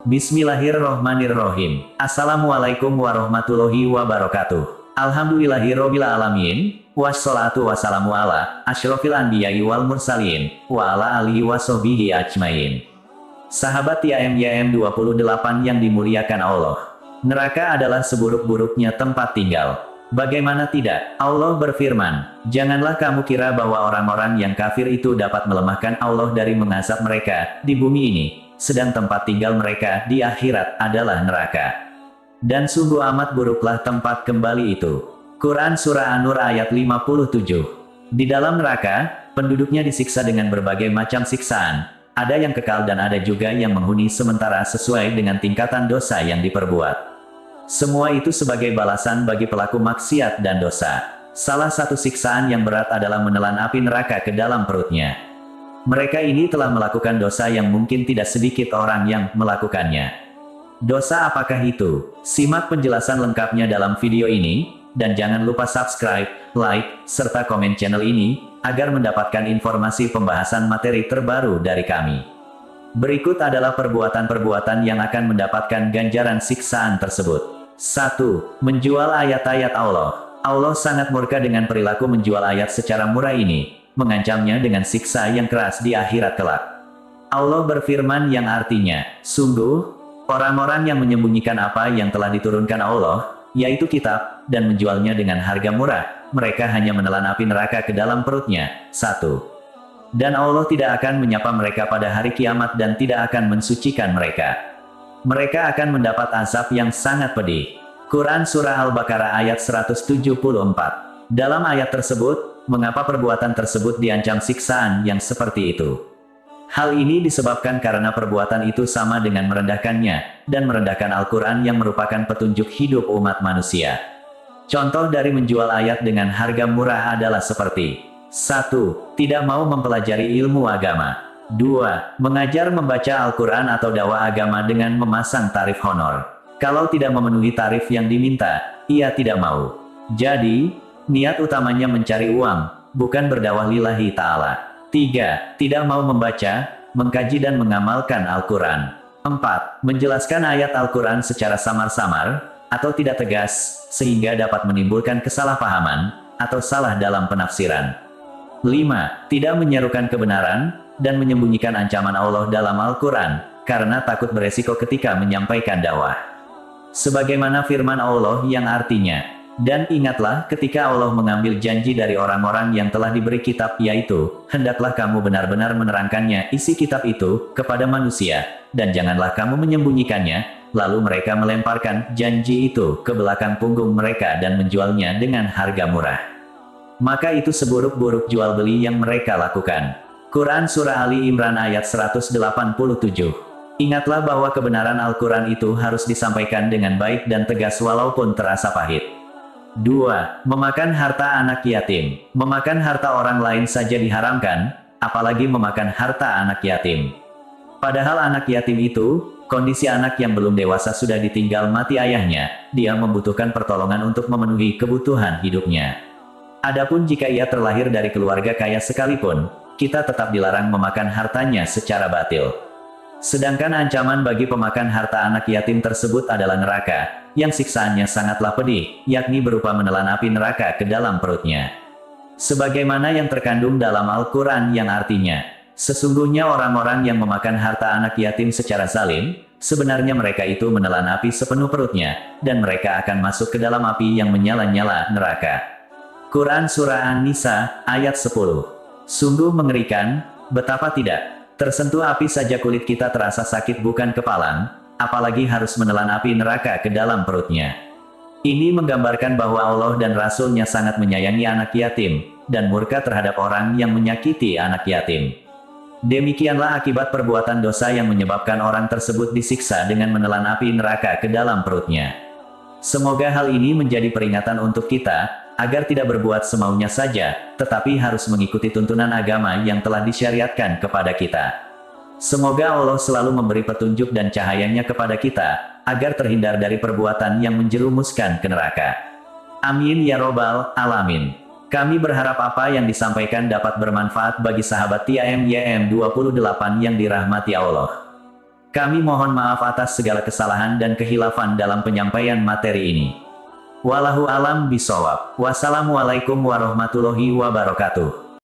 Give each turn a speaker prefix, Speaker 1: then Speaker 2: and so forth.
Speaker 1: Bismillahirrohmanirrohim. Assalamualaikum warahmatullahi wabarakatuh. Alhamdulillahirobbil alamin. Wassalatu wassalamu ala asyrofil anbiya'i wal mursalin wa ala alihi wassohbihi ajmain. Sahabat YM 28 yang dimuliakan Allah. Neraka adalah seburuk-buruknya tempat tinggal. Bagaimana tidak? Allah berfirman, "Janganlah kamu kira bahwa orang-orang yang kafir itu dapat melemahkan Allah dari mengazab mereka di bumi ini, sedang tempat tinggal mereka di akhirat adalah neraka. Dan sungguh amat buruklah tempat kembali itu." Quran Surah An-Nur ayat 57. Di dalam neraka, penduduknya disiksa dengan berbagai macam siksaan. Ada yang kekal dan ada juga yang menghuni sementara sesuai dengan tingkatan dosa yang diperbuat. Semua itu sebagai balasan bagi pelaku maksiat dan dosa. Salah satu siksaan yang berat adalah menelan api neraka ke dalam perutnya. Mereka ini telah melakukan dosa yang mungkin tidak sedikit orang yang melakukannya. Dosa apakah itu? Simak penjelasan lengkapnya dalam video ini, dan jangan lupa subscribe, like, serta komen channel ini, agar mendapatkan informasi pembahasan materi terbaru dari kami. Berikut adalah perbuatan-perbuatan yang akan mendapatkan ganjaran siksaan tersebut. 1. Menjual ayat-ayat Allah. Allah sangat murka dengan perilaku menjual ayat secara murah ini, mengancamnya dengan siksa yang keras di akhirat kelak. Allah berfirman yang artinya, "Sungguh, orang-orang yang menyembunyikan apa yang telah diturunkan Allah, yaitu kitab, dan menjualnya dengan harga murah, mereka hanya menelan api neraka ke dalam perutnya." 1. Dan Allah tidak akan menyapa mereka pada hari kiamat dan tidak akan mensucikan mereka. Mereka akan mendapat azab yang sangat pedih. Quran Surah Al-Baqarah ayat 174. Dalam ayat tersebut, mengapa perbuatan tersebut diancam siksaan yang seperti itu? Hal ini disebabkan karena perbuatan itu sama dengan merendahkannya, dan merendahkan Al-Quran yang merupakan petunjuk hidup umat manusia. Contoh dari menjual ayat dengan harga murah adalah seperti 1. Tidak mau mempelajari ilmu agama. 2. Mengajar membaca Al-Quran atau dakwah agama dengan memasang tarif honor. Kalau tidak memenuhi tarif yang diminta, ia tidak mau. Jadi, niat utamanya mencari uang, bukan berdakwah lillahi ta'ala. 3. Tidak mau membaca, mengkaji dan mengamalkan Al-Quran. 4. Menjelaskan ayat Al-Quran secara samar-samar, atau tidak tegas, sehingga dapat menimbulkan kesalahpahaman, atau salah dalam penafsiran. 5. Tidak menyerukan kebenaran, dan menyembunyikan ancaman Allah dalam Al-Quran, karena takut beresiko ketika menyampaikan dakwah. Sebagaimana firman Allah yang artinya, "Dan ingatlah ketika Allah mengambil janji dari orang-orang yang telah diberi kitab, yaitu, hendaklah kamu benar-benar menerangkannya isi kitab itu kepada manusia, dan janganlah kamu menyembunyikannya." Lalu mereka melemparkan janji itu ke belakang punggung mereka dan menjualnya dengan harga murah. Maka itu seburuk-buruk jual beli yang mereka lakukan. Quran Surah Ali Imran ayat 187. Ingatlah bahwa kebenaran Al-Quran itu harus disampaikan dengan baik dan tegas walaupun terasa pahit. 2. Memakan harta anak yatim. Memakan harta orang lain saja diharamkan, apalagi memakan harta anak yatim. Padahal anak yatim itu, kondisi anak yang belum dewasa sudah ditinggal mati ayahnya, dia membutuhkan pertolongan untuk memenuhi kebutuhan hidupnya. Adapun jika ia terlahir dari keluarga kaya sekalipun, kita tetap dilarang memakan hartanya secara batil. Sedangkan ancaman bagi pemakan harta anak yatim tersebut adalah neraka, yang siksaannya sangatlah pedih, yakni berupa menelan api neraka ke dalam perutnya. Sebagaimana yang terkandung dalam Al-Quran yang artinya, "Sesungguhnya orang-orang yang memakan harta anak yatim secara zalim, sebenarnya mereka itu menelan api sepenuh perutnya, dan mereka akan masuk ke dalam api yang menyala-nyala neraka." Quran Surah An-Nisa, ayat 10. Sungguh mengerikan, betapa tidak. Tersentuh api saja kulit kita terasa sakit bukan kepalang, apalagi harus menelan api neraka ke dalam perutnya. Ini menggambarkan bahwa Allah dan Rasul-Nya sangat menyayangi anak yatim, dan murka terhadap orang yang menyakiti anak yatim. Demikianlah akibat perbuatan dosa yang menyebabkan orang tersebut disiksa dengan menelan api neraka ke dalam perutnya. Semoga hal ini menjadi peringatan untuk kita, agar tidak berbuat semaunya saja, tetapi harus mengikuti tuntunan agama yang telah disyariatkan kepada kita. Semoga Allah selalu memberi petunjuk dan cahayanya kepada kita, agar terhindar dari perbuatan yang menjerumuskan ke neraka. Amin ya robbal alamin. Kami berharap apa yang disampaikan dapat bermanfaat bagi sahabat YM 28 yang dirahmati Allah. Kami mohon maaf atas segala kesalahan dan kehilafan dalam penyampaian materi ini. Wallahu alam bisawab. Wassalamualaikum warahmatullahi wabarakatuh.